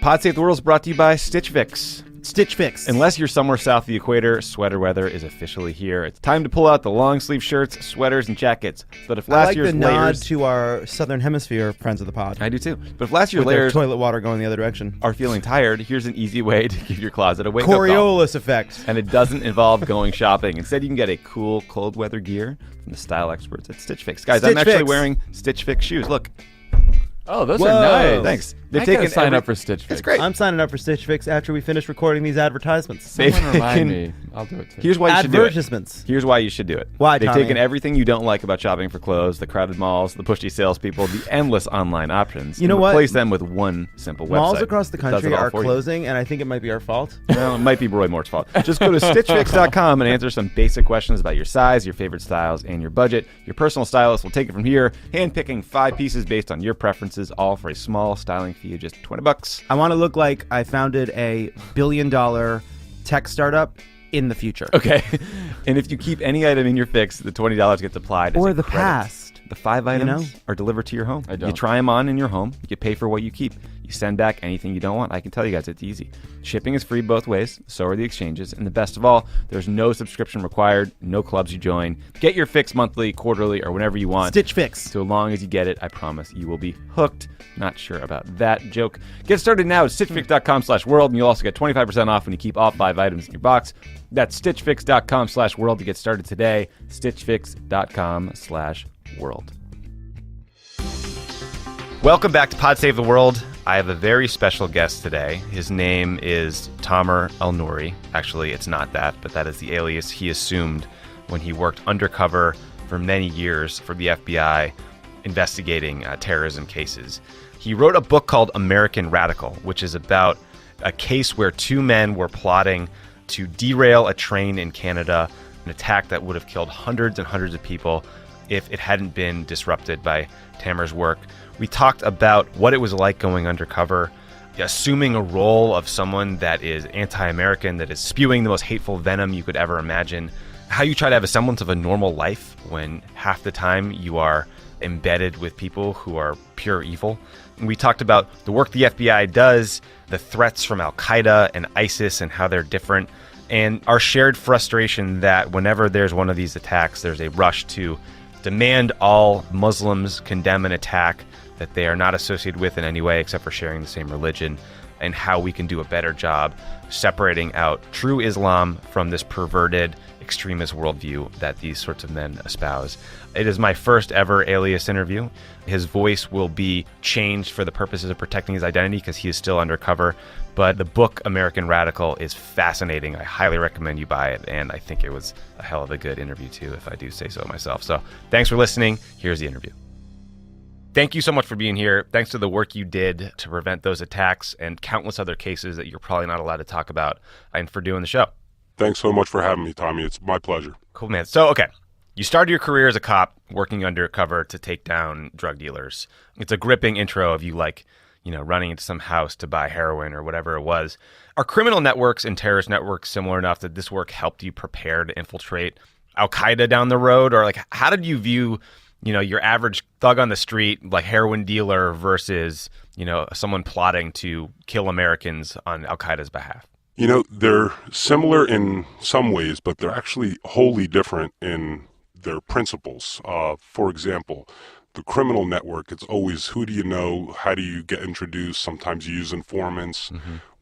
Pod Save the World is brought to you by Stitch Fix. Stitch Fix. Unless you're somewhere south of the equator, sweater weather is officially here. It's time to pull out the long sleeve shirts, sweaters, and jackets. But if last year's I like the layers, nod to our Southern Hemisphere friends of the pod. I do too. But if last year's With their layers toilet water going the other direction. are feeling tired, here's an easy way to give your closet a wake-up call. Coriolis effect. And it doesn't involve going shopping. Instead, you can get a cool cold weather gear from the style experts at Stitch Fix. Guys, I'm actually wearing Stitch Fix shoes. Look. Oh, those Whoa. are nice. Thanks. I gotta sign up for Stitch Fix. It's great. I'm signing up for Stitch Fix after we finish recording these advertisements. Someone remind me. I'll do it too. Here's why you should do it. Advertisements. Here's why you should do it. Why, They've Tommy? taken everything you don't like about shopping for clothes, the crowded malls, the pushy salespeople, the endless online options, You know and what? replace them with one simple website. Malls across the It does country it all are for you. closing, and I think it might be our fault. Well, it might be Roy Moore's fault. Just go to StitchFix.com and answer some basic questions about your size, your favorite styles, and your budget. Your personal stylist will take it from here, handpicking 5 pieces based on your preferences, all for a small styling fee of just $20. I want to look like I founded a billion-dollar tech startup in the future. Okay. And if you keep any item in your fix, the $20 gets applied. Or as a the credit. past. The 5 items know? are delivered to your home. I don't. You try them on in your home. You pay for what you keep. You send back anything you don't want. I can tell you guys it's easy. Shipping is free both ways. So are the exchanges. And the best of all, there's no subscription required. No clubs you join. Get your fix monthly, quarterly, or whenever you want. Stitch Fix. So long as you get it, I promise you will be hooked. Not sure about that joke. Get started now at StitchFix.com/world, and you'll also get 25% off when you keep all 5 items in your box. That's StitchFix.com/world to get started today. StitchFix.com/world. Welcome back to Pod Save the World. I have a very special guest today. His name is Tamer El-Nouri. Actually, it's not that, but that is the alias he assumed when he worked undercover for many years for the FBI investigating terrorism cases. He wrote a book called American Radical, which is about a case where 2 men were plotting to derail a train in Canada, an attack that would have killed hundreds and hundreds of people if it hadn't been disrupted by Tamer's work. We talked about what it was like going undercover, assuming a role of someone that is anti-American, that is spewing the most hateful venom you could ever imagine, how you try to have a semblance of a normal life when half the time you are embedded with people who are pure evil. And we talked about the work the FBI does, the threats from Al-Qaeda and ISIS and how they're different, and our shared frustration that whenever there's one of these attacks, there's a rush to demand all Muslims condemn an attack that they are not associated with in any way except for sharing the same religion, and how we can do a better job separating out true Islam from this perverted extremist worldview that these sorts of men espouse. It is my first ever alias interview. His voice will be changed for the purposes of protecting his identity because he is still undercover. But the book American Radical is fascinating. I highly recommend you buy it, and I think it was a hell of a good interview too, if I do say so myself. So thanks for listening. Here's the interview. Thank you so much for being here. Thanks to the work you did to prevent those attacks and countless other cases that you're probably not allowed to talk about, and for doing the show. Thanks so much for having me, Tommy. It's my pleasure. Cool, man. So, okay. You started your career as a cop working undercover to take down drug dealers. It's a gripping intro of you, like, running into some house to buy heroin or whatever it was. Are criminal networks and terrorist networks similar enough that this work helped you prepare to infiltrate Al-Qaeda down the road? Or, like, how did you view your average thug on the street, like heroin dealer versus, someone plotting to kill Americans on Al-Qaeda's behalf? They're similar in some ways, but they're actually wholly different in their principles. For example, the criminal network, it's always who do you know, how do you get introduced, sometimes you use informants,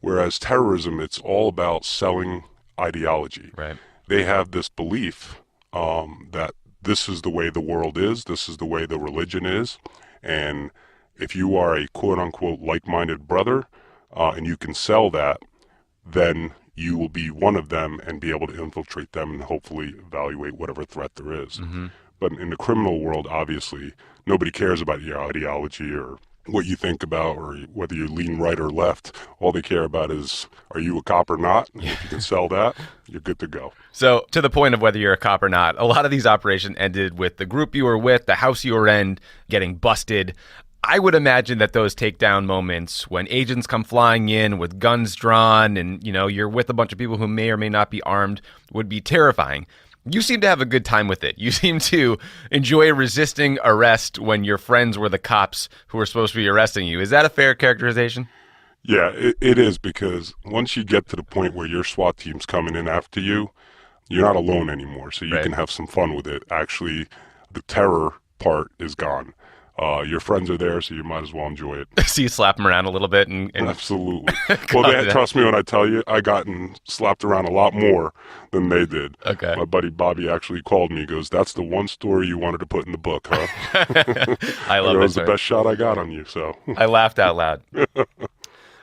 whereas terrorism, it's all about selling ideology. Right. They have this belief that this is the way the world is, this is the way the religion is, and if you are a quote-unquote like-minded brother and you can sell that, then you will be one of them and be able to infiltrate them and hopefully evaluate whatever threat there is. But in the criminal world, obviously, nobody cares about your ideology or what you think about or whether you lean right or left. All they care about is, are you a cop or not? And if you can sell that, you're good to go. So to the point of whether you're a cop or not, a lot of these operations ended with the group you were with, the house you were in, getting busted. I would imagine that those takedown moments when agents come flying in with guns drawn and, you're with a bunch of people who may or may not be armed would be terrifying. You seem to have a good time with it. You seem to enjoy resisting arrest when your friends were the cops who were supposed to be arresting you. Is that a fair characterization? Yeah, it is, because once you get to the point where your SWAT team's coming in after you, you're not alone anymore, so you Right. can have some fun with it. Actually, the terror part is gone. Your friends are there, so you might as well enjoy it. So you slap them around a little bit and Absolutely. Well, trust me when I tell you, I gotten slapped around a lot more than they did. Okay. My buddy Bobby actually called me. He goes, "That's the one story you wanted to put in the book, huh?" I love That that was the story. best shot I got on you. So I laughed out loud.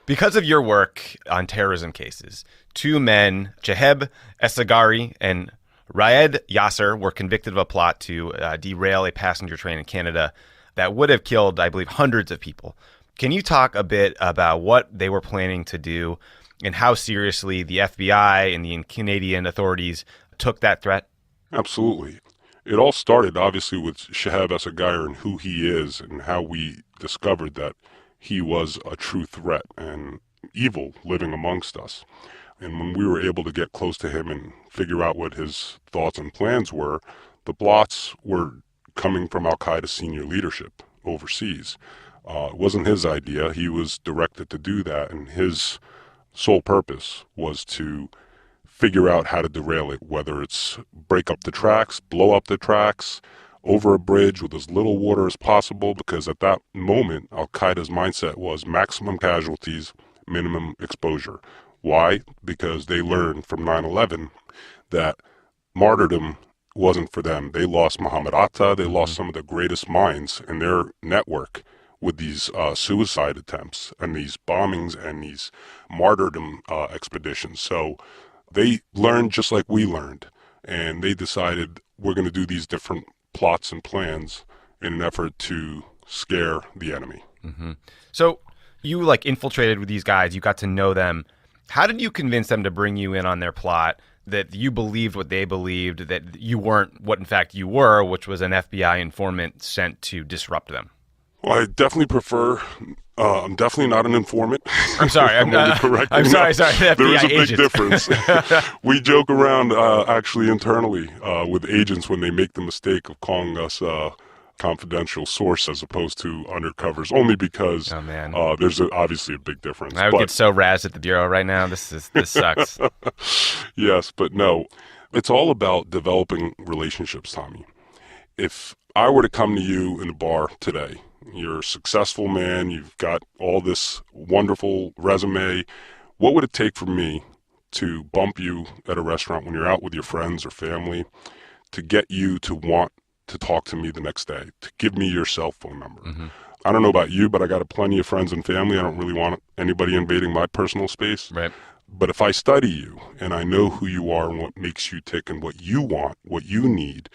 Because of your work on terrorism cases, two men, Cheheb Essagari and Raed Yasser, were convicted of a plot to derail a passenger train in Canada that would have killed, I believe, hundreds of people. Can you talk a bit about what they were planning to do and how seriously the FBI and the Canadian authorities took that threat? absolutely. It all started, obviously, with Shahab Essagir and who he is and how we discovered that he was a true threat and evil living amongst us. And when we were able to get close to him and figure out what his thoughts and plans were, the blots were coming from Al-Qaeda senior leadership overseas. It wasn't his idea. He was directed to do that, and his sole purpose was to figure out how to derail it, whether it's break up the tracks, blow up the tracks, over a bridge with as little water as possible, because at that moment, Al-Qaeda's mindset was maximum casualties, minimum exposure. Why? Because they learned from 9/11 that martyrdom wasn't for them. They lost Muhammad Atta. They lost some of the greatest minds in their network with these suicide attempts and these bombings and these martyrdom expeditions. So they learned just like we learned, and they decided we're going to do these different plots and plans in an effort to scare the enemy. Mm-hmm. So you infiltrated with these guys. You got to know them. How did you convince them to bring you in on their plot, that you believed what they believed, that you weren't what in fact you were, which was an FBI informant sent to disrupt them? Well, I definitely prefer. I'm definitely not an informant. I'm sorry. I'm sorry. Sorry. There is a big agent. difference. We joke around actually internally with agents when they make the mistake of calling us confidential source as opposed to undercovers, only because Oh, man. There's obviously a big difference. I would get so razzed at the Bureau right now. This sucks. Yes, but no. It's all about developing relationships, Tommy. If I were to come to you in a bar today, you're a successful man, you've got all this wonderful resume, what would it take for me to bump you at a restaurant when you're out with your friends or family, to get you to want to talk to me the next day, to give me your cell phone number? Mm-hmm. I don't know about you, but I got plenty of friends and family. I don't really want anybody invading my personal space. Right. But if I study you and I know who you are and what makes you tick and what you want, what you need,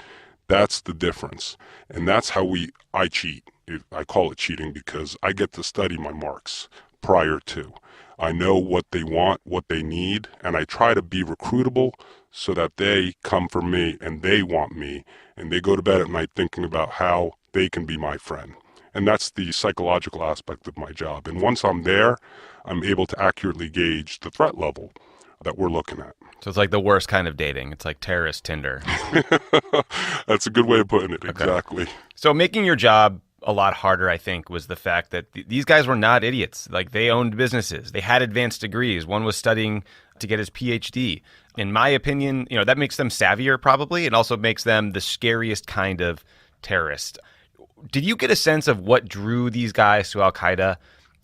that's the difference. And that's how I cheat. I call it cheating because I get to study my marks prior to. I know what they want, what they need, and I try to be recruitable so that they come for me and they want me, and they go to bed at night thinking about how they can be my friend. And that's the psychological aspect of my job. And once I'm there, I'm able to accurately gauge the threat level that we're looking at. So it's like the worst kind of dating. It's like terrorist Tinder. That's a good way of putting it. Okay. Exactly. So making your job a lot harder, I think, was the fact that these guys were not idiots. Like, they owned businesses. They had advanced degrees. One was studying to get his PhD. In my opinion, that makes them savvier probably. It also makes them the scariest kind of terrorist. Did you get a sense of what drew these guys to Al-Qaeda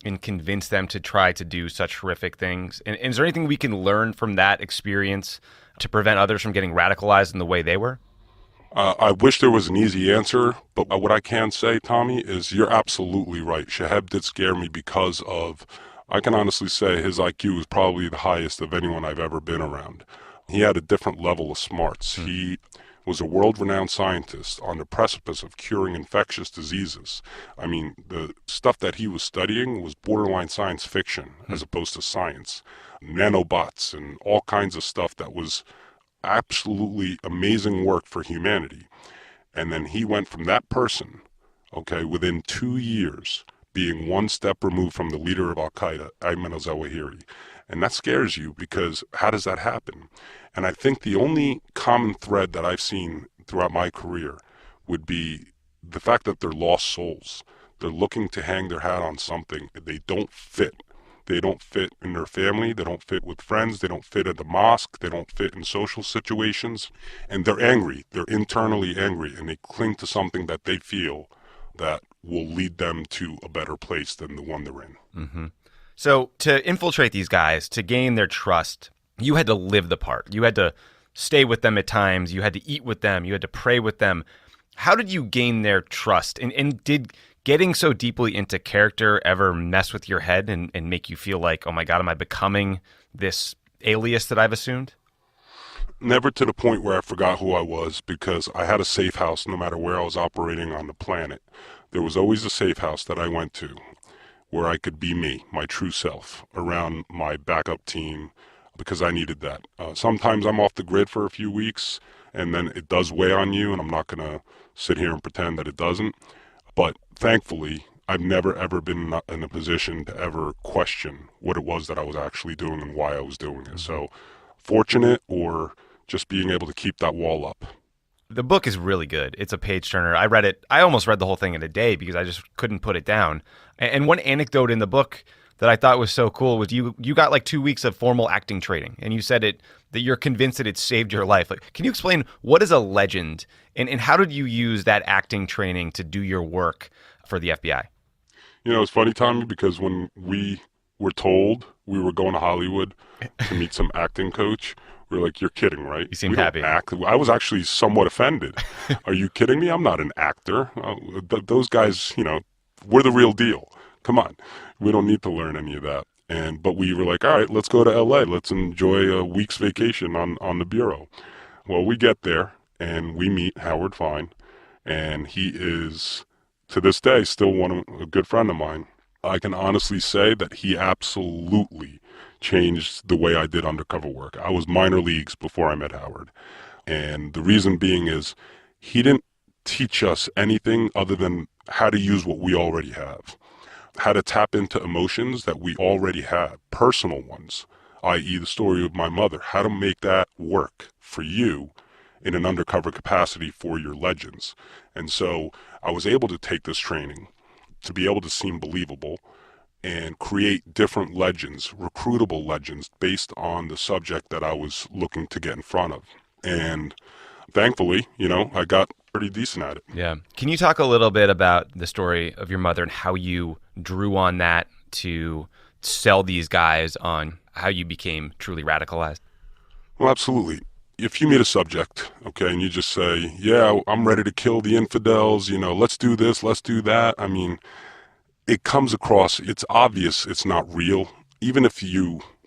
and convinced them to try to do such horrific things? And is there anything we can learn from that experience to prevent others from getting radicalized in the way they were? I wish there was an easy answer, but what I can say, Tommy, is you're absolutely right. Shahab did scare me because of, I can honestly say his IQ was probably the highest of anyone I've ever been around. He had a different level of smarts. He was a world-renowned scientist on the precipice of curing infectious diseases. I mean, the stuff that he was studying was borderline science fiction as opposed to science. Nanobots and all kinds of stuff that was absolutely amazing work for humanity. And then he went from that person, within 2 years, being one step removed from the leader of Al-Qaeda, Ayman al-Zawahiri. And that scares you because how does that happen? And I think the only common thread that I've seen throughout my career would be the fact that they're lost souls. They're looking to hang their hat on something. They don't fit They don't fit in their family. They don't fit with friends. They don't fit at the mosque. They don't fit in social situations. And they're angry. They're internally angry, and they cling to something that they feel that will lead them to a better place than the one they're in. Mm-hmm. So to infiltrate these guys, to gain their trust, you had to live the part. You had to stay with them at times. You had to eat with them. You had to pray with them. How did you gain their trust? And did getting so deeply into character ever mess with your head and make you feel like, oh my God, am I becoming this alias that I've assumed? Never to the point where I forgot who I was, because I had a safe house no matter where I was operating on the planet. There was always a safe house that I went to where I could be me, my true self, around my backup team, because I needed that. Sometimes I'm off the grid for a few weeks, and then it does weigh on you, and I'm not going to sit here and pretend that it doesn't. But thankfully, I've never, ever been in a position to ever question what it was that I was actually doing and why I was doing it. So fortunate, or just being able to keep that wall up. The book is really good. It's a page turner. I read it. I almost read the whole thing in a day because I just couldn't put it down. And one anecdote in the book that I thought was so cool was you got like 2 weeks of formal acting training, and you said that you're convinced that it saved your life. Like, can you explain what is a legend, and how did you use that acting training to do your work for the FBI? You know, it's funny, Tommy, because when we were told we were going to Hollywood to meet some acting coach, we were like, you're kidding, right? You seem happy. I was actually somewhat offended. Are you kidding me? I'm not an actor. Those guys, you know, we're the real deal. Come on. We don't need to learn any of that. But we were like, all right, let's go to LA. Let's enjoy a week's vacation on the Bureau. Well, we get there and we meet Howard Fine, and he is, to this day, still a good friend of mine. I can honestly say that he absolutely changed the way I did undercover work. I was minor leagues before I met Howard. And the reason being is he didn't teach us anything other than how to use what we already have, how to tap into emotions that we already have, personal ones, i.e. the story of my mother, how to make that work for you in an undercover capacity for your legends. And so I was able to take this training to be able to seem believable and create different legends, recruitable legends, based on the subject that I was looking to get in front of. And thankfully, you know, I got pretty decent at it. Yeah. Can you talk a little bit about the story of your mother and how you drew on that to sell these guys on how you became truly radicalized? Well, absolutely. If you meet a subject, okay, and you just say, yeah, I'm ready to kill the infidels, you know, let's do this, let's do that. I mean, it comes across, it's obvious it's not real. Even if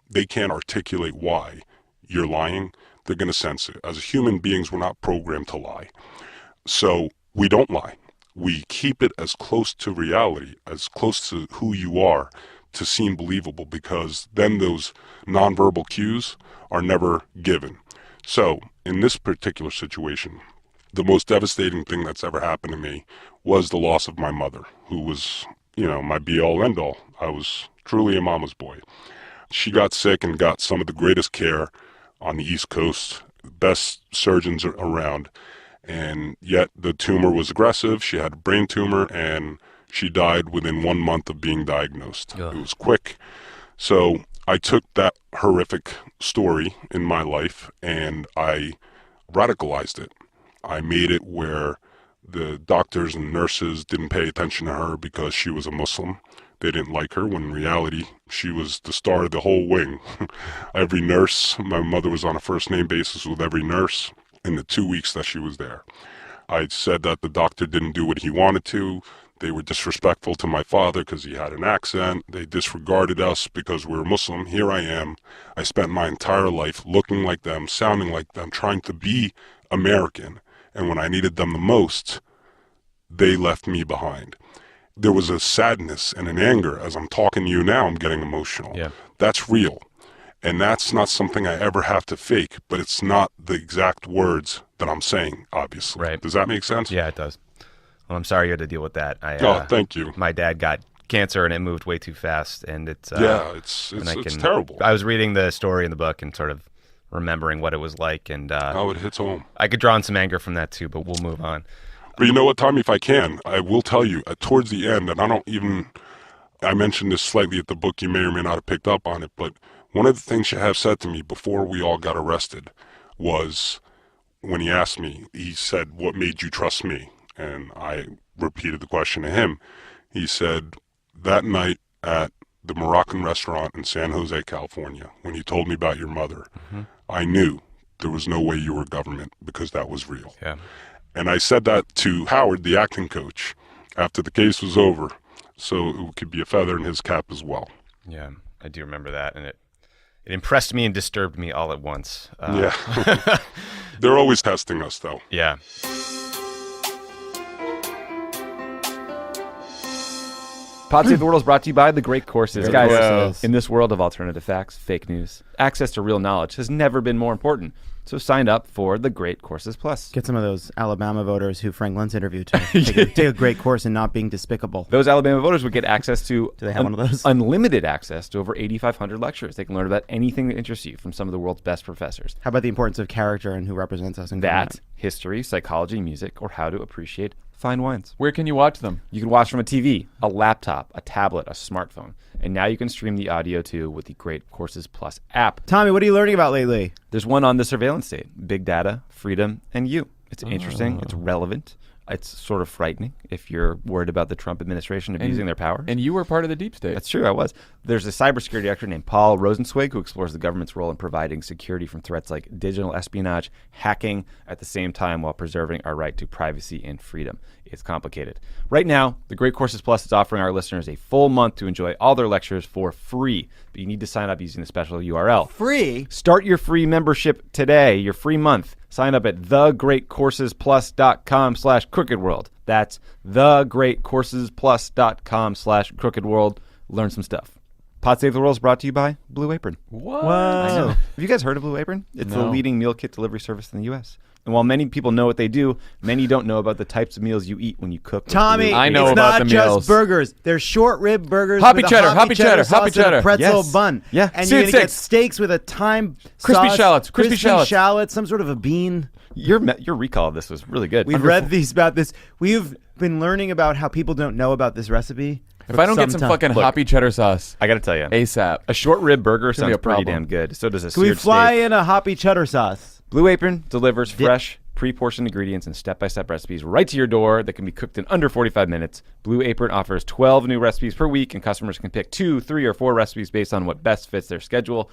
they can't articulate why you're lying, they're going to sense it. As human beings, we're not programmed to lie. So we don't lie. We keep it as close to reality, as close to who you are, to seem believable, because then those nonverbal cues are never given. So in this particular situation, the most devastating thing that's ever happened to me was the loss of my mother, who was, you know, my be-all, end-all. I was truly a mama's boy. She got sick and got some of the greatest care on the East Coast, best surgeons around, and yet the tumor was aggressive. She had a brain tumor, and she died within 1 month of being diagnosed. Yeah. It was quick. So I took that horrific story in my life and I radicalized it. I made it where the doctors and nurses didn't pay attention to her because she was a Muslim. They didn't like her, when in reality, she was the star of the whole wing. Every nurse, my mother was on a first name basis with every nurse in the 2 weeks that she was there. I said that the doctor didn't do what he wanted to. They were disrespectful to my father because he had an accent. They disregarded us because we were Muslim. Here I am. I spent my entire life looking like them, sounding like them, trying to be American. And when I needed them the most, they left me behind. There was a sadness and an anger. As I'm talking to you now, I'm getting emotional. Yeah. That's real. And that's not something I ever have to fake, but it's not the exact words that I'm saying, obviously. Right. Does that make sense? Yeah, it does. Well, I'm sorry you had to deal with that. Thank you. My dad got cancer and it moved way too fast, and it's it's terrible. I was reading the story in the book and sort of remembering what it was like, and it hits home. I could draw on some anger from that too, but we'll move on. But you know what, Tommy, if I can, I will tell you towards the end, and I mentioned this slightly at the book. You may or may not have picked up on it, but one of the things Shahab said to me before we all got arrested was, when he asked me, he said, "What made you trust me?" And I repeated the question to him. He said, "That night at the Moroccan restaurant in San Jose, California, when you told me about your mother, I knew there was no way you were government because that was real." Yeah. And I said that to Howard, the acting coach, after the case was over, so it could be a feather in his cap as well. Yeah, I do remember that, and it impressed me and disturbed me all at once. Yeah. They're always testing us, though. Yeah. Pod Save the World is brought to you by The Great Courses. Great Guys, Courses. in this world of alternative facts, fake news, access to real knowledge has never been more important. So sign up for The Great Courses Plus. Get some of those Alabama voters who Frank Luntz interviewed to take a great course in not being despicable. Those Alabama voters would get access to Do they have one of those? unlimited access to over 8,500 lectures. They can learn about anything that interests you from some of the world's best professors. How about the importance of character and who represents us in That, government? history, psychology, music, or how to appreciate fine wines. Where can you watch them? You can watch from a TV, a laptop, a tablet, a smartphone. And now you can stream the audio too with the Great Courses Plus app. Tommy, what are you learning about lately? There's one on the surveillance state, big data, freedom, and you. It's interesting. It's relevant. It's sort of frightening if you're worried about the Trump administration abusing their power. And you were part of the deep state. That's true, I was. There's a cybersecurity expert named Paul Rosenzweig who explores the government's role in providing security from threats like digital espionage, hacking, at the same time while preserving our right to privacy and freedom. It's complicated. Right now, the Great Courses Plus is offering our listeners a full month to enjoy all their lectures for free. But you need to sign up using the special URL. Free? Start your free membership today, your free month. Sign up at thegreatcoursesplus.com/crookedworld. That's thegreatcoursesplus.com/crookedworld. Learn some stuff. Pod Save the World is brought to you by Blue Apron. What? I know. Have you guys heard of Blue Apron? It's the No. leading meal kit delivery service in the U.S. And while many people know what they do, many don't know about the types of meals you eat when you cook with Tommy, Blue I know it's about not the just meals. burgers. They're short rib burgers Hoppy with cheddar, a hoppy cheddar, sauce hoppy and a cheddar. pretzel Yes. bun. Yeah. And See, you're it's going to get six. steaks with a thyme Crispy sauce, shallots, crispy shallots. some sort of a bean. Your recall of this was really good. We've read these about this. We've been learning about how people don't know about this recipe. If I don't get some fucking hoppy cheddar sauce I got to tell you, ASAP. a short rib burger Gonna be sounds a pretty problem. damn good. So does a Can we seared fly steak. in a hoppy cheddar sauce? Blue Apron delivers fresh, pre-portioned ingredients and step-by-step recipes right to your door that can be cooked in under 45 minutes. Blue Apron offers 12 new recipes per week, and customers can pick 2, 3, or 4 recipes based on what best fits their schedule.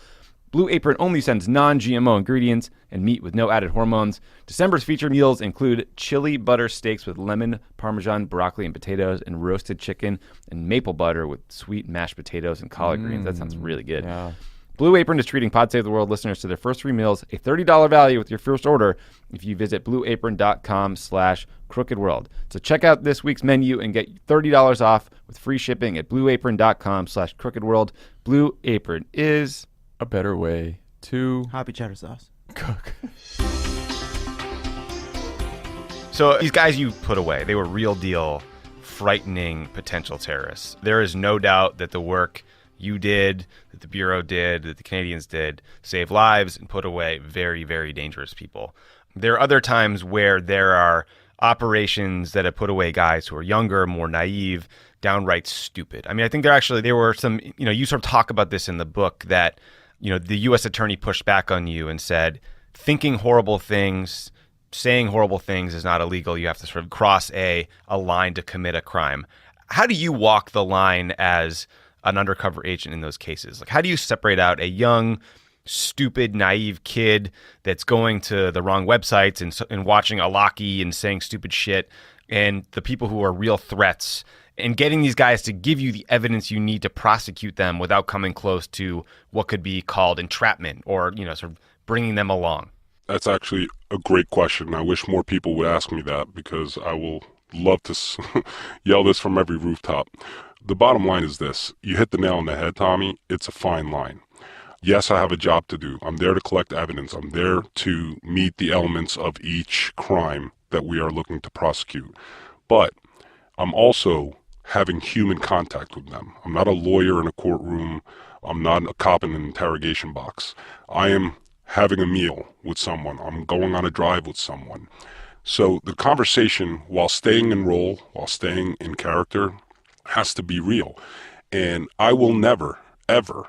Blue Apron only sends non-GMO ingredients and meat with no added hormones. December's featured meals include chili butter steaks with lemon, parmesan, broccoli, and potatoes, and roasted chicken and maple butter with sweet mashed potatoes and collard greens. That sounds really good. Yeah. Blue Apron is treating Pod Save the World listeners to their first 3 meals a $30 value with your first order if you visit blueapron.com/crookedworld. So check out this week's menu and get $30 off with free shipping at blueapron.com/crookedworld. Blue Apron is A better way to Hoppy cheddar sauce. cook. So these guys you put away, they were real deal, frightening potential terrorists. There is no doubt that the work you did, that the Bureau did, that the Canadians did, saved lives and put away very, very dangerous people. There are other times where there are operations that have put away guys who are younger, more naive, downright stupid. I mean, I think there were some, you sort of talk about this in the book that, the U.S. attorney pushed back on you and said, thinking horrible things, saying horrible things is not illegal. You have to sort of cross a line to commit a crime. How do you walk the line as an undercover agent in those cases? Like, how do you separate out a young, stupid, naive kid that's going to the wrong websites and watching Alaki and saying stupid shit, and the people who are real threats, and getting these guys to give you the evidence you need to prosecute them without coming close to what could be called entrapment or, sort of bringing them along? That's actually a great question. I wish more people would ask me that because I will love to yell this from every rooftop. The bottom line is this. You hit the nail on the head, Tommy. It's a fine line. Yes, I have a job to do. I'm there to collect evidence. I'm there to meet the elements of each crime that we are looking to prosecute. But I'm also having human contact with them. I'm not a lawyer in a courtroom. I'm not a cop in an interrogation box. I am having a meal with someone. I'm going on a drive with someone. So the conversation, while staying in role, while staying in character, has to be real. And I will never, ever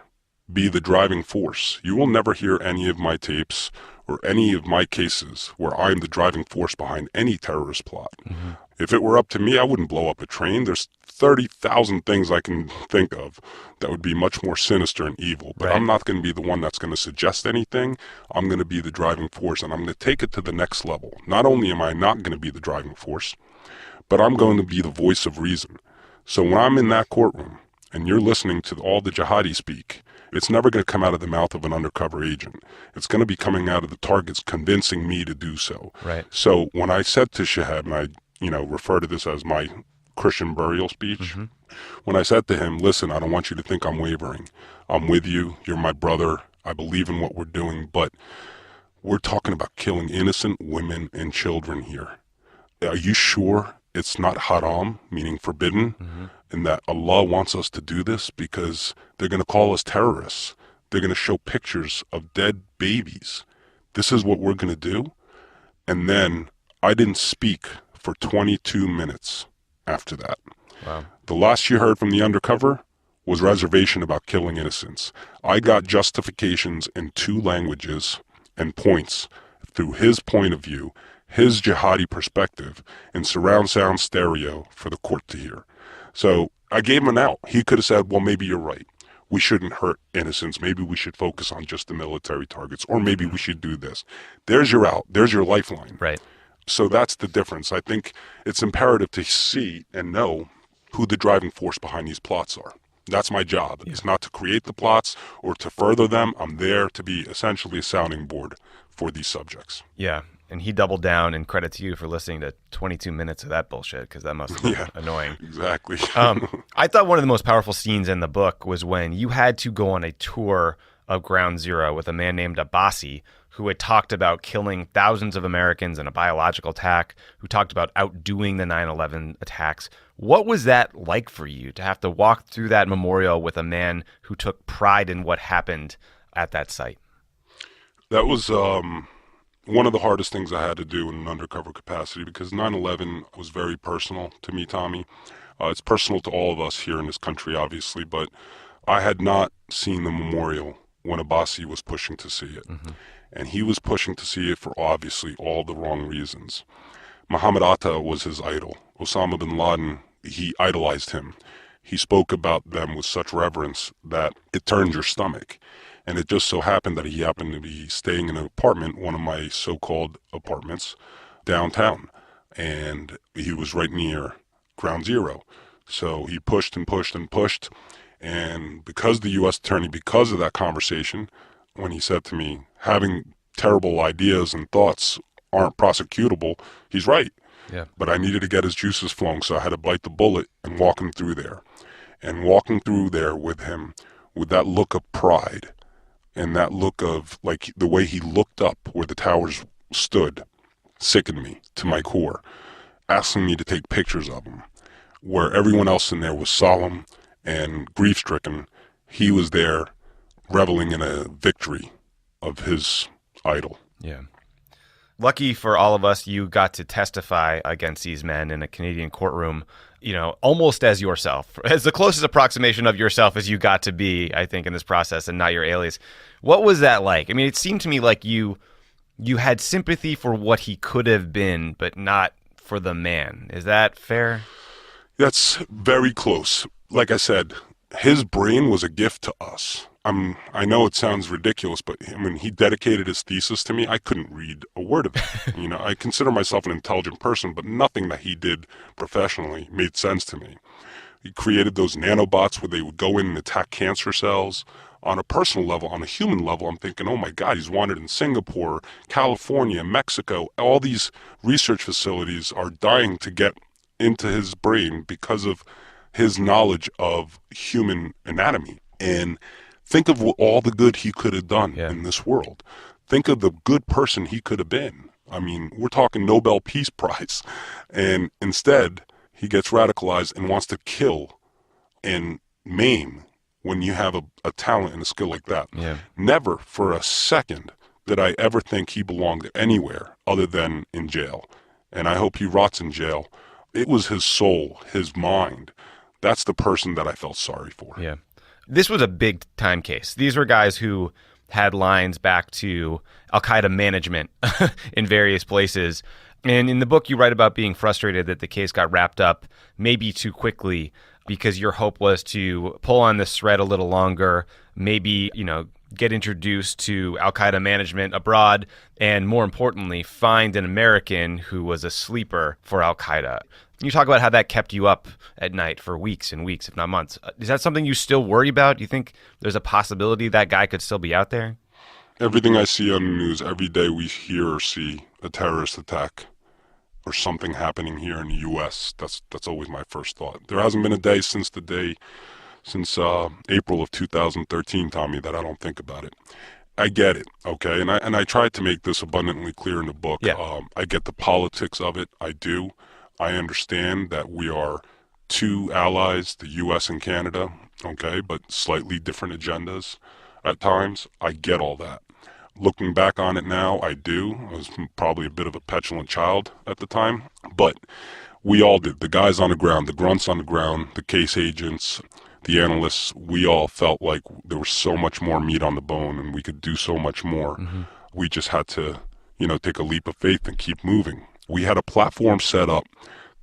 be the driving force. You will never hear any of my tapes or any of my cases where I'm the driving force behind any terrorist plot. Mm-hmm. If it were up to me, I wouldn't blow up a train. There's 30,000 things I can think of that would be much more sinister and evil. But I'm not going to be the one that's going to suggest anything. I'm going to be the driving force, and I'm going to take it to the next level. Not only am I not going to be the driving force, but I'm going to be the voice of reason. So when I'm in that courtroom and you're listening to all the jihadi speak, it's never going to come out of the mouth of an undercover agent. It's going to be coming out of the targets convincing me to do so. Right. So when I said to Shahab, and I refer to this as my Christian burial speech. Mm-hmm. When I said to him, listen, I don't want you to think I'm wavering. I'm with you. You're my brother. I believe in what we're doing, but we're talking about killing innocent women and children here. Are you sure it's not haram, meaning forbidden, and that Allah wants us to do this? Because they're going to call us terrorists. They're going to show pictures of dead babies. This is what we're going to do? And then I didn't speak for 22 minutes after that. Wow. The last you heard from the undercover was reservation about killing innocents. I got justifications in 2 languages and points through his point of view, his jihadi perspective, in surround sound stereo for the court to hear. So I gave him an out. He could have said, well, maybe you're right. We shouldn't hurt innocents. Maybe we should focus on just the military targets, or maybe we should do this. There's your out. There's your lifeline. Right. So that's the difference. I think it's imperative to see and know who the driving force behind these plots are. That's my job. Yeah. It's not to create the plots or to further them. I'm there to be essentially a sounding board for these subjects. Yeah. And he doubled down, and credit to you for listening to 22 minutes of that bullshit, because that must have been annoying. Exactly. I thought one of the most powerful scenes in the book was when you had to go on a tour of Ground Zero with a man named Abbasi, who had talked about killing thousands of Americans in a biological attack, who talked about outdoing the 9/11 attacks. What was that like for you to have to walk through that memorial with a man who took pride in what happened at that site? That was one of the hardest things I had to do in an undercover capacity, because 9/11 was very personal to me, Tommy. It's personal to all of us here in this country, obviously, but I had not seen the memorial when Abbasi was pushing to see it. Mm-hmm. And he was pushing to see it for obviously all the wrong reasons. Muhammad Atta was his idol. Osama bin Laden, he idolized him. He spoke about them with such reverence that it turned your stomach. And it just so happened that he happened to be staying in an apartment, one of my so-called apartments, downtown. And he was right near Ground Zero. So he pushed and pushed and pushed. And because the U.S. attorney, because of that conversation, when he said to me, having terrible ideas and thoughts aren't prosecutable, he's right. Yeah. But I needed to get his juices flowing, so I had to bite the bullet and walk him through there. And walking through there with him, with that look of pride, and that look of, like, the way he looked up where the towers stood, sickened me to my core, asking me to take pictures of him. Where everyone else in there was solemn and grief-stricken, he was there reveling in a victory of his idol. Yeah. Lucky for all of us, you got to testify against these men in a Canadian courtroom, almost as yourself, as the closest approximation of yourself as you got to be, I think, in this process, and not your alias. What was that like? I mean, it seemed to me like you had sympathy for what he could have been, but not for the man. Is that fair? That's very close. Like I said, his brain was a gift to us. I know it sounds ridiculous, but when he dedicated his thesis to me, I couldn't read a word of it. I consider myself an intelligent person, but nothing that he did professionally made sense to me. He created those nanobots where they would go in and attack cancer cells. On a personal level, on a human level, I'm thinking, oh my God, he's wanted in Singapore, California, Mexico. All these research facilities are dying to get into his brain because of his knowledge of human anatomy. And think of all the good he could have done in this world. Think of the good person he could have been. I mean, we're talking Nobel Peace Prize. And instead, he gets radicalized and wants to kill and maim when you have a talent and a skill like that. Yeah. Never for a second did I ever think he belonged anywhere other than in jail. And I hope he rots in jail. It was his soul, his mind, That's the person that I felt sorry for. Yeah. This was a big time case. These were guys who had lines back to Al-Qaeda management in various places. And in the book, you write about being frustrated that the case got wrapped up maybe too quickly because your hope was to pull on this thread a little longer, maybe, get introduced to Al-Qaeda management abroad, and more importantly, find an American who was a sleeper for Al-Qaeda. You talk about how that kept you up at night for weeks and weeks, if not months. Is that something you still worry about? Do you think there's a possibility that guy could still be out there? Everything I see on the news, every day we hear or see a terrorist attack or something happening here in the U.S. That's always my first thought. There hasn't been a day since April of 2013, Tommy, that I don't think about it. I get it, okay? And I tried to make this abundantly clear in the book. Yeah. I get the politics of it. I do. I understand that we are two allies, the U.S. and Canada, okay, but slightly different agendas at times. I get all that. Looking back on it now, I do. I was probably a bit of a petulant child at the time, but we all did. The guys on the ground, the grunts on the ground, the case agents, the analysts, we all felt like there was so much more meat on the bone and we could do so much more. Mm-hmm. We just had to, take a leap of faith and keep moving. We had a platform set up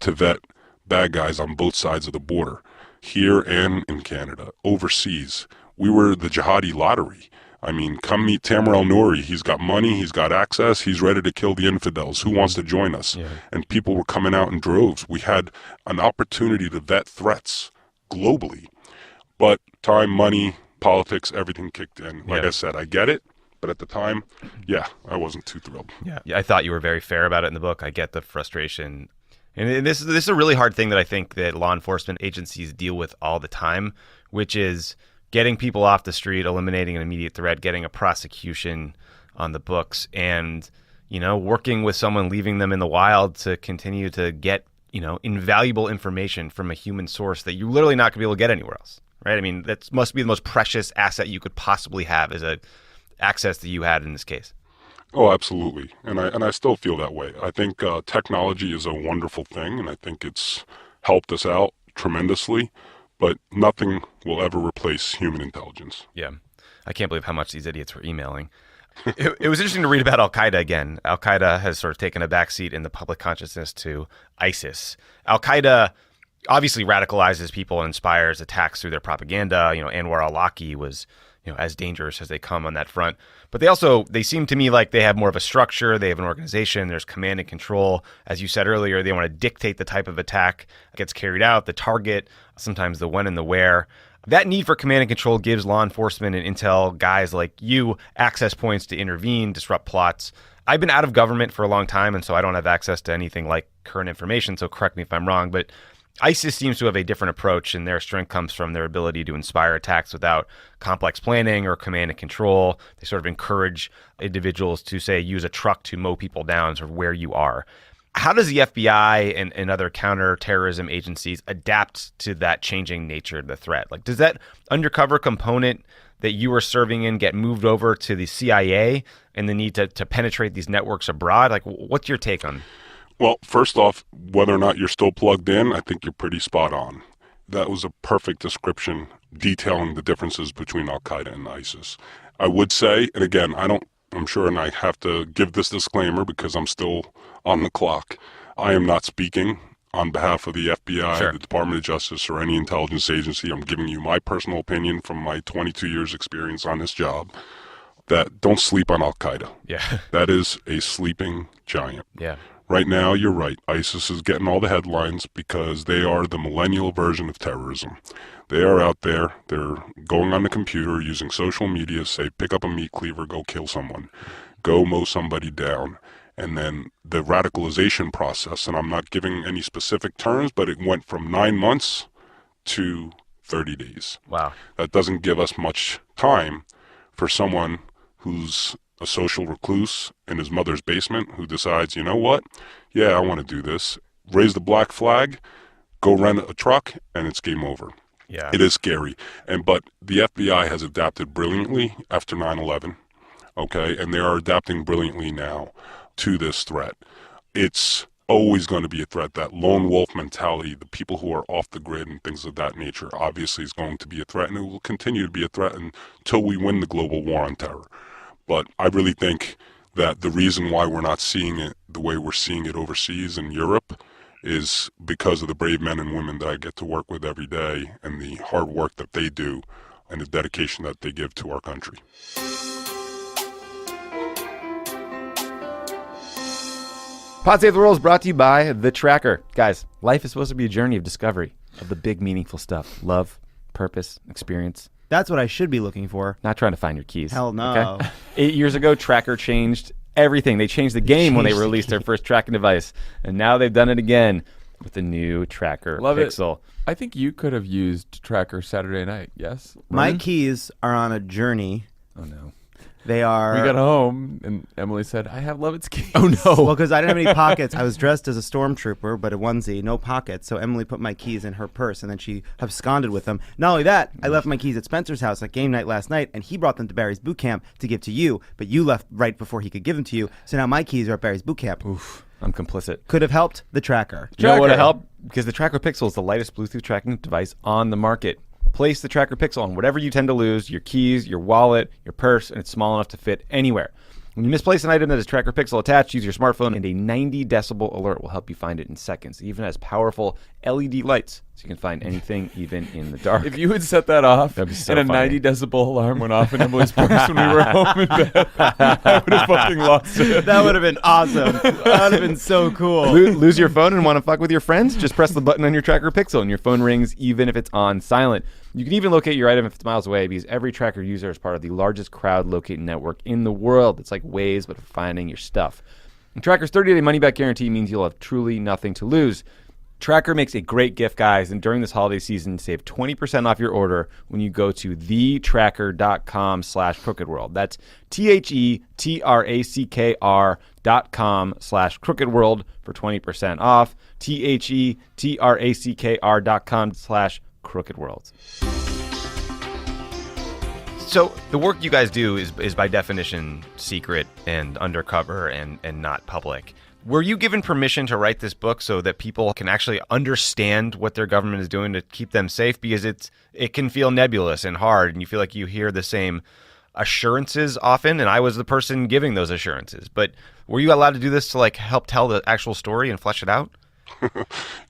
to vet bad guys on both sides of the border, here and in Canada, overseas. We were the jihadi lottery. I mean, come meet Tamer El-Nouri. He's got money, he's got access, he's ready to kill the infidels. Who wants to join us? Yeah. And people were coming out in droves. We had an opportunity to vet threats globally. But time, money, politics, everything kicked in. Like I said, I get it. But at the time, I wasn't too thrilled. Yeah, I thought you were very fair about it in the book. I get the frustration. And this is a really hard thing that I think that law enforcement agencies deal with all the time, which is getting people off the street, eliminating an immediate threat, getting a prosecution on the books, and, working with someone, leaving them in the wild to continue to get, invaluable information from a human source that you're literally not going to be able to get anywhere else, right? I mean, that must be the most precious asset you could possibly have as a access that you had in this case. Oh, absolutely. And I still feel that way. I think technology is a wonderful thing, and I think it's helped us out tremendously, but nothing will ever replace human intelligence. Yeah. I can't believe how much these idiots were emailing. It was interesting to read about Al-Qaeda again. Al-Qaeda has sort of taken a backseat in the public consciousness to ISIS. Al-Qaeda obviously radicalizes people and inspires attacks through their propaganda. Anwar al-Awlaki was as dangerous as they come on that front. But they seem to me like they have more of a structure. They have an organization. There's command and control. As you said earlier, they want to dictate the type of attack that gets carried out, the target, sometimes the when and the where. That need for command and control gives law enforcement and intel guys like you access points to intervene, disrupt plots. I've been out of government for a long time, and so I don't have access to anything like current information, so correct me if I'm wrong, but ISIS seems to have a different approach, and their strength comes from their ability to inspire attacks without complex planning or command and control. They sort of encourage individuals to, say, use a truck to mow people down, sort of where you are. How does the FBI and other counterterrorism agencies adapt to that changing nature of the threat? Like, does that undercover component that you were serving in get moved over to the CIA and the need to penetrate these networks abroad? Like, what's your take on? Well, first off, whether or not you're still plugged in, I think you're pretty spot on. That was a perfect description detailing the differences between Al-Qaeda and ISIS. I would say, and again, I'm sure, and I have to give this disclaimer because I'm still on the clock, I am not speaking on behalf of the FBI, sure, the Department of Justice, or any intelligence agency. I'm giving you my personal opinion from my 22 years experience on this job, that don't sleep on Al-Qaeda. Yeah. That is a sleeping giant. Yeah. Right now, you're right. ISIS is getting all the headlines because they are the millennial version of terrorism. They are out there. They're going on the computer, using social media, say, pick up a meat cleaver, go kill someone, go mow somebody down. And then the radicalization process, and I'm not giving any specific terms, but it went from 9 months to 30 days. Wow. That doesn't give us much time for someone who's a social recluse in his mother's basement who decides, you know what? Yeah, I want to do this. Raise the black flag, go rent a truck, and it's game over. Yeah. It is scary. But the FBI has adapted brilliantly after 9/11, okay? And they are adapting brilliantly now to this threat. It's always going to be a threat. That lone wolf mentality, the people who are off the grid and things of that nature, obviously is going to be a threat, and it will continue to be a threat until we win the global war on terror. But I really think that the reason why we're not seeing it the way we're seeing it overseas in Europe is because of the brave men and women that I get to work with every day and the hard work that they do and the dedication that they give to our country. Pod Save the World is brought to you by The Tracker. Guys, life is supposed to be a journey of discovery of the big, meaningful stuff. Love, purpose, experience. That's what I should be looking for. Not trying to find your keys. Hell no. Okay? 8 years ago, Tracker changed everything. They changed the game when they released their first tracking device. And now they've done it again with the new Tracker Pixel. I think you could have used Tracker Saturday night, yes? My keys are on a journey. Oh, no. They are... We got home, and Emily said, I have Lovett's keys. Oh, no. Well, because I didn't have any pockets. I was dressed as a stormtrooper, but a onesie, no pockets. So Emily put my keys in her purse, and then she absconded with them. Not only that, I left my keys at Spencer's house at game night last night, and he brought them to Barry's boot camp to give to you, but you left right before he could give them to you. So now my keys are at Barry's boot camp. Oof. I'm complicit. Could have helped the Tracker. You know what would have helped? Because the Tracker Pixel is the lightest Bluetooth tracking device on the market. Place the Tracker Pixel on whatever you tend to lose, your keys, your wallet, your purse, and it's small enough to fit anywhere. When you misplace an item that has Tracker Pixel attached, use your smartphone, and a 90 decibel alert will help you find it in seconds. It even has powerful LED lights, so you can find anything even in the dark. If you had set that off That'd be so and a funny. 90 decibel alarm went off in Emily's purse when we were home in bed, I would have fucking lost it. That would have been awesome. That would have been so cool. Lose your phone and want to fuck with your friends? Just press the button on your Tracker Pixel and your phone rings even if it's on silent. You can even locate your item if it's miles away because every Tracker user is part of the largest crowd locating network in the world. It's like Waze, but for finding your stuff. And Tracker's 30-day money-back guarantee means you'll have truly nothing to lose. Tracker makes a great gift, guys, and during this holiday season, save 20% off your order when you go to thetracker.com/crookedworld. That's TheTracker.com/crookedworld for 20% off. TheTracker.com/crookedworld. So the work you guys do is by definition secret and undercover and not public. Were you given permission to write this book so that people can actually understand what their government is doing to keep them safe? Because it can feel nebulous and hard, and you feel like you hear the same assurances often, and I was the person giving those assurances. But were you allowed to do this to like help tell the actual story and flesh it out?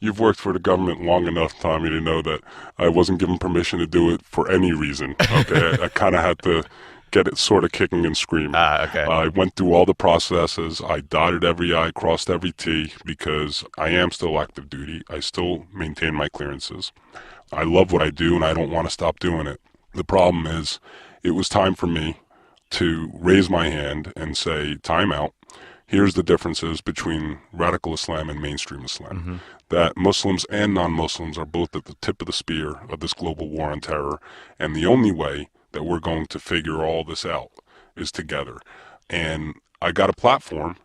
You've worked for the government long enough, Tommy, to know that I wasn't given permission to do it for any reason. Okay, I kind of had to get it sort of kicking and screaming. Okay. I went through all the processes. I dotted every I, crossed every T, because I am still active duty. I still maintain my clearances. I love what I do, and I don't want to stop doing it. The problem is, it was time for me to raise my hand and say, time out. Here's the differences between radical Islam and mainstream Islam. Mm-hmm. That Muslims and non-Muslims are both at the tip of the spear of this global war on terror, and the only way that we're going to figure all this out is together. And I got a platform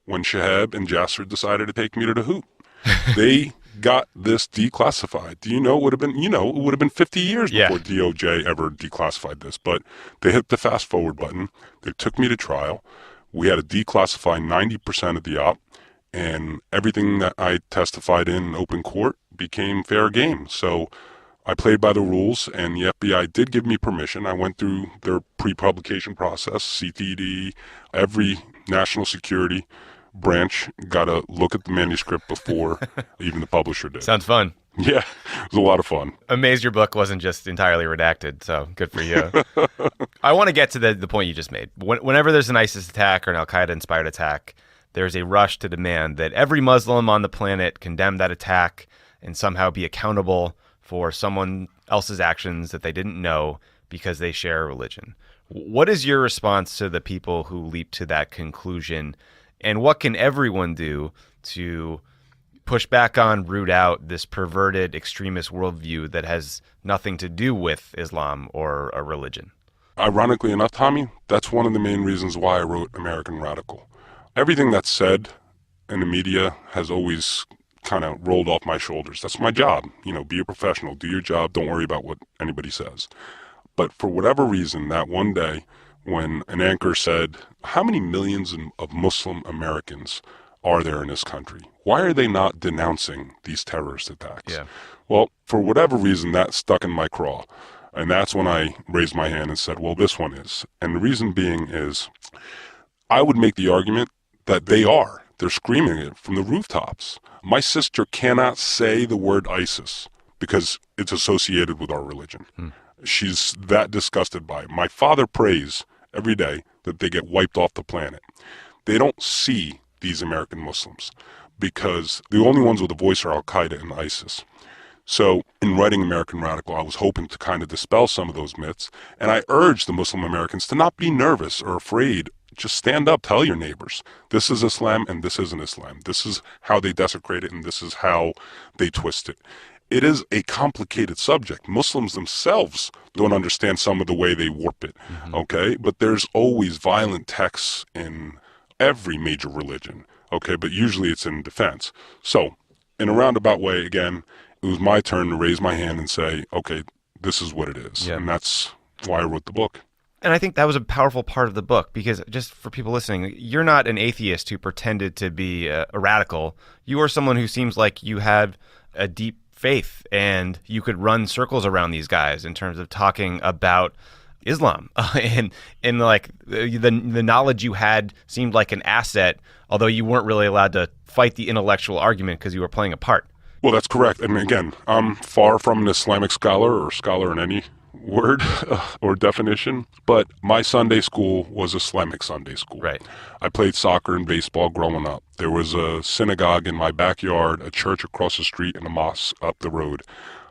when Shahab and Jasser decided to take me to the hoop. They got this declassified. Do you know it would have been, it would have been 50 years before DOJ ever declassified this, but they hit the fast forward button. They took me to trial. We had to declassify 90% of the op, and everything that I testified in open court became fair game. So I played by the rules, and the FBI did give me permission. I went through their pre-publication process, CTD. Every national security branch got to look at the manuscript before even the publisher did. Sounds fun. Yeah, it was a lot of fun. Amazed your book wasn't just entirely redacted, so good for you. I want to get to the point you just made. Whenever there's an ISIS attack or an Al-Qaeda-inspired attack, there's a rush to demand that every Muslim on the planet condemn that attack and somehow be accountable for someone else's actions that they didn't know because they share a religion. What is your response to the people who leap to that conclusion, and what can everyone do to push back on, root out this perverted extremist worldview that has nothing to do with Islam or a religion? Ironically enough, Tommy, that's one of the main reasons why I wrote American Radical. Everything that's said in the media has always kind of rolled off my shoulders. That's my job. Be a professional, do your job, don't worry about what anybody says. But for whatever reason, that one day when an anchor said, how many millions of Muslim Americans are there in this country? Why are they not denouncing these terrorist attacks? Yeah. Well, for whatever reason, that stuck in my craw. And that's when I raised my hand and said, well, this one is. And the reason being is I would make the argument that they are. They're screaming it from the rooftops. My sister cannot say the word ISIS because it's associated with our religion. She's that disgusted by it. My father prays every day that they get wiped off the planet. They don't see these American Muslims because the only ones with a voice are Al-Qaeda and ISIS. So in writing American Radical, I was hoping to kind of dispel some of those myths. And I urge the Muslim Americans to not be nervous or afraid. Just stand up, tell your neighbors, this is Islam and this isn't Islam. This is how they desecrate it and this is how they twist it. It is a complicated subject. Muslims themselves don't understand some of the way they warp it, okay? But there's always violent texts in every major religion, okay? But usually it's in defense. So in a roundabout way, again, it was my turn to raise my hand and say, okay, this is what it is. Yeah. And that's why I wrote the book. And I think that was a powerful part of the book because just for people listening, you're not an atheist who pretended to be a radical. You are someone who seems like you had a deep faith and you could run circles around these guys in terms of talking about Islam. and like the knowledge you had seemed like an asset, although you weren't really allowed to fight the intellectual argument because you were playing a part. Well, that's correct. And again, I'm far from an Islamic scholar or scholar in any word or definition, but my Sunday school was Islamic Sunday school. Right. I played soccer and baseball growing up. There was a synagogue in my backyard, a church across the street, and a mosque up the road.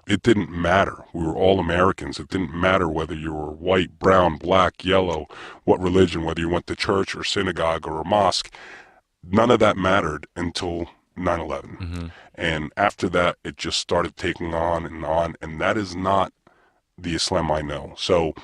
It didn't matter. We were all Americans. It didn't matter whether you were white, brown, black, yellow, what religion, whether you went to church or synagogue or a mosque. None of that mattered until 9/11. And after that, it just started taking on, and that is not the Islam I know. So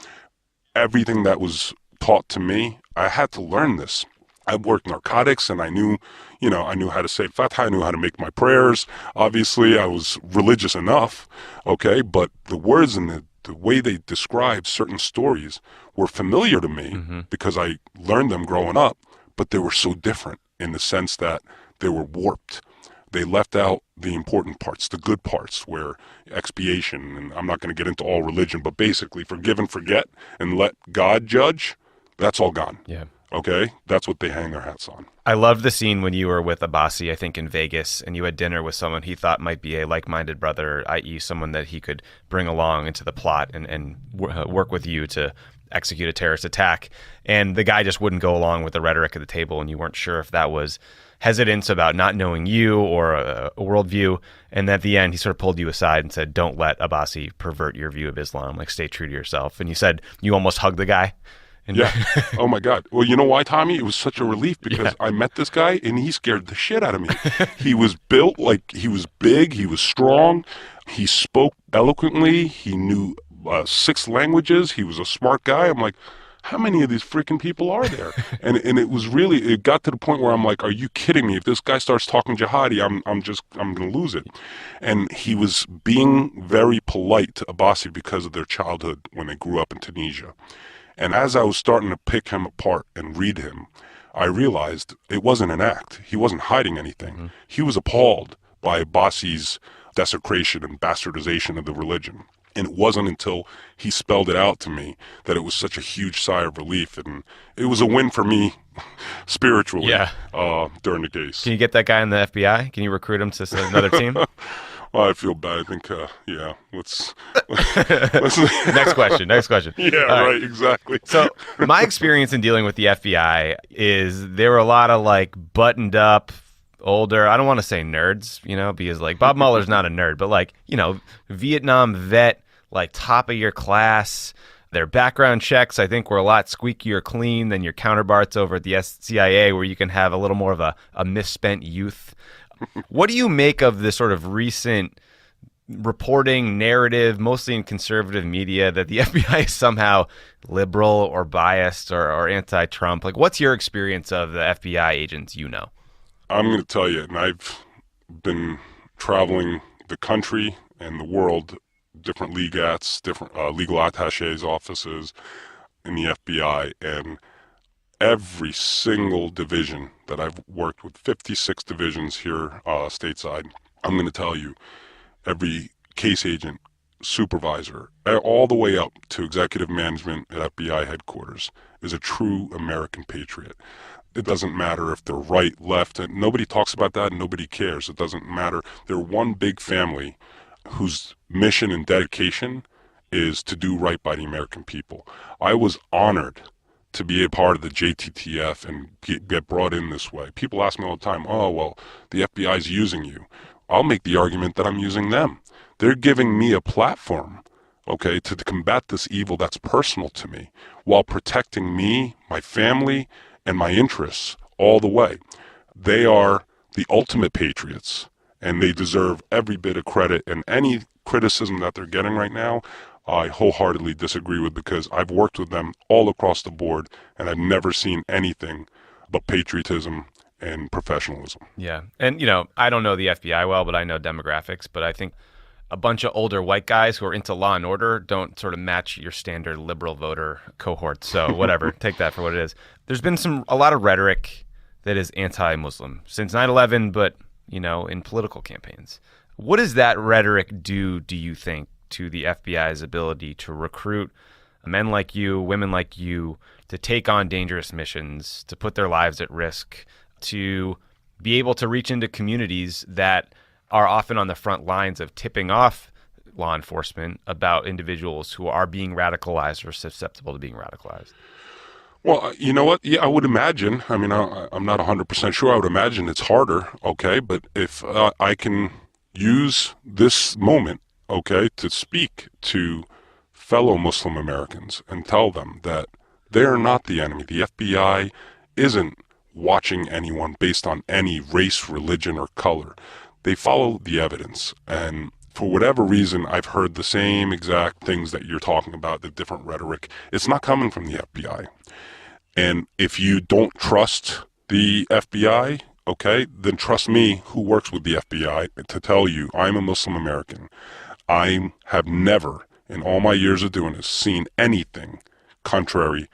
everything that was taught to me, I had to learn this. I worked narcotics and I knew how to say Fatah, I knew how to make my prayers. Obviously, I was religious enough, okay, but the words and the way they described certain stories were familiar to me because I learned them growing up, but they were so different in the sense that they were warped. They left out the important parts, the good parts, where expiation, and I'm not going to get into all religion, but basically forgive and forget and let God judge, that's all gone. Yeah. Okay? That's what they hang their hats on. I loved the scene when you were with Abbasi, I think in Vegas, and you had dinner with someone he thought might be a like-minded brother, i.e. someone that he could bring along into the plot and work with you to execute a terrorist attack. And the guy just wouldn't go along with the rhetoric at the table, and you weren't sure if that was hesitance about not knowing you or a worldview. And at the end, he sort of pulled you aside and said, don't let Abbasi pervert your view of Islam. Like, stay true to yourself. And you said you almost hugged the guy. And Yeah. Oh, my God. Well, you know why, Tommy? It was such a relief because I met this guy and he scared the shit out of me. He was built like he was big. He was strong. He spoke eloquently. He knew 6 languages. He was a smart guy. I'm like, how many of these freaking people are there? And it was really, it got to the point where I'm like, are you kidding me? If this guy starts talking jihadi, I'm going to lose it. And he was being very polite to Abbasi because of their childhood when they grew up in Tunisia. And as I was starting to pick him apart and read him, I realized it wasn't an act. He wasn't hiding anything. He was appalled by Abbasi's desecration and bastardization of the religion. And it wasn't until he spelled it out to me that it was such a huge sigh of relief. And it was a win for me spiritually during the case. Can you get that guy in the FBI? Can you recruit him to another team? Well, I feel bad. I think, let's Next question. Yeah, right, exactly. So my experience in dealing with the FBI is there were a lot of like buttoned up, older, I don't want to say nerds, because like Bob Mueller's not a nerd, but like, Vietnam vet, like top of your class. Their background checks, I think, were a lot squeakier clean than your counterparts over at the CIA, where you can have a little more of a misspent youth. What do you make of this sort of recent reporting narrative, mostly in conservative media, that the FBI is somehow liberal or biased or anti-Trump? Like, what's your experience of the FBI agents you know? I'm going to tell you, and I've been traveling the country and the world, different legats, different legal attaches offices in the FBI, and every single division that I've worked with, 56 divisions here stateside, I'm going to tell you, every case agent, supervisor, all the way up to executive management at FBI headquarters is a true American patriot. It doesn't matter if they're right, left, and nobody talks about that and nobody cares. It doesn't matter. They're one big family whose mission and dedication is to do right by the American people. I was honored to be a part of the JTTF and get brought in this way. People ask me all the time, oh, well, the FBI is using you. I'll make the argument that I'm using them. They're giving me a platform, okay, to combat this evil that's personal to me while protecting me, my family, and my interests all the way. They are the ultimate patriots, and they deserve every bit of credit. And any criticism that they're getting right now, I wholeheartedly disagree with, because I've worked with them all across the board, and I've never seen anything but patriotism and professionalism. Yeah. And, you know, I don't know the FBI well, but I know demographics. But I think a bunch of older white guys who are into law and order don't sort of match your standard liberal voter cohort. So whatever, take that for what it is. There's been a lot of rhetoric that is anti-Muslim since 9/11, but, you know, in political campaigns. What does that rhetoric do you think, to the FBI's ability to recruit men like you, women like you, to take on dangerous missions, to put their lives at risk, to be able to reach into communities that are often on the front lines of tipping off law enforcement about individuals who are being radicalized or susceptible to being radicalized? Well, you know what? Yeah, I would imagine. I mean, I'm not 100% sure. I would imagine it's harder, okay? But if I can use this moment, okay, to speak to fellow Muslim Americans and tell them that they're not the enemy. The FBI isn't watching anyone based on any race, religion, or color. They follow the evidence. And for whatever reason, I've heard the same exact things that you're talking about, the different rhetoric. It's not coming from the FBI. And if you don't trust the FBI, okay, then trust me, who works with the FBI, to tell you I'm a Muslim American. I have never, in all my years of doing this, seen anything contrary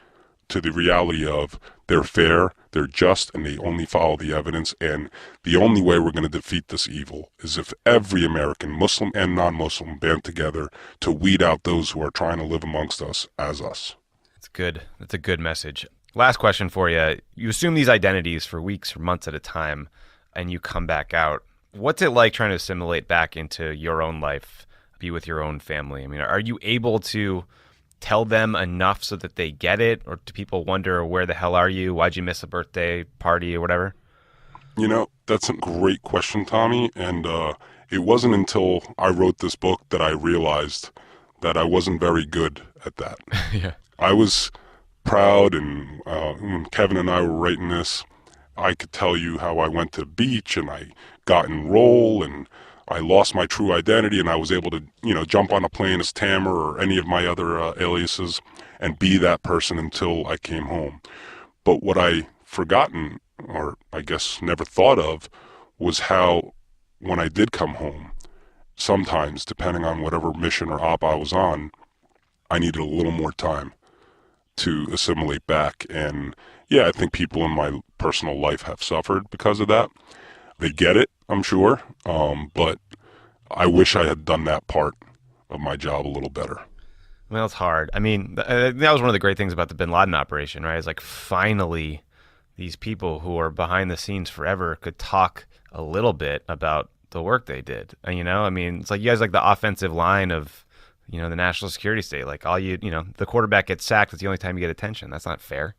to the reality of they're fair, they're just, and they only follow the evidence. And the only way we're going to defeat this evil is if every American, Muslim and non-Muslim, band together to weed out those who are trying to live amongst us as us. That's good. That's a good message. Last question for you. You assume these identities for weeks or months at a time, and you come back out. What's it like trying to assimilate back into your own life, be with your own family? I mean, are you able to tell them enough so that they get it? Or do people wonder, where the hell are you? Why'd you miss a birthday party or whatever? You know, that's a great question, Tommy. And it wasn't until I wrote this book that I realized that I wasn't very good at that. Yeah. I was proud, and when Kevin and I were writing this, I could tell you how I went to the beach and I got in roll and I lost my true identity, and I was able to, you know, jump on a plane as Tamer or any of my other aliases and be that person until I came home. But what I forgotten, or I guess never thought of, was how when I did come home, sometimes, depending on whatever mission or op I was on, I needed a little more time to assimilate back. And yeah, I think people in my personal life have suffered because of that. They get it, I'm sure, but I wish I had done that part of my job a little better. Well, it's hard. I mean, that was one of the great things about the bin Laden operation, right? It's like, finally, these people who are behind the scenes forever could talk a little bit about the work they did. And, you know, I mean, it's like you guys like the offensive line of, you know, the national security state. Like, the quarterback gets sacked. It's the only time you get attention. That's not fair.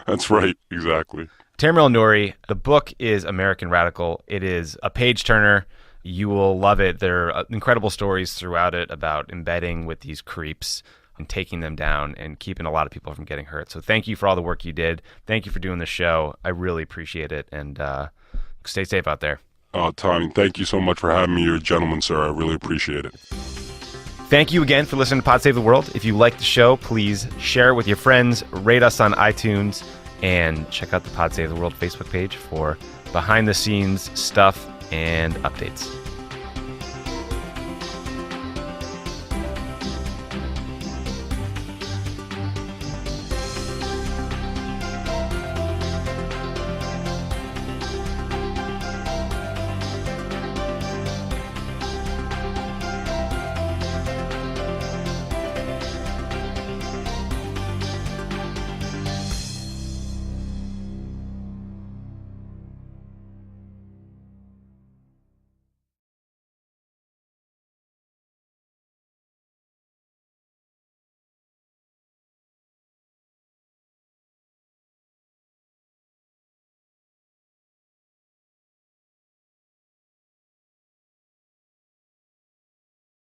That's right. Exactly. Tamer El-Nouri, the book is American Radical. It is a page-turner. You will love it. There are incredible stories throughout it about embedding with these creeps and taking them down and keeping a lot of people from getting hurt. So thank you for all the work you did. Thank you for doing the show. I really appreciate it. And stay safe out there. Tommy, thank you so much for having me. You're a gentleman, sir. I really appreciate it. Thank you again for listening to Pod Save the World. If you like the show, please share it with your friends, rate us on iTunes, and check out the Pod Save the World Facebook page for behind-the-scenes stuff and updates.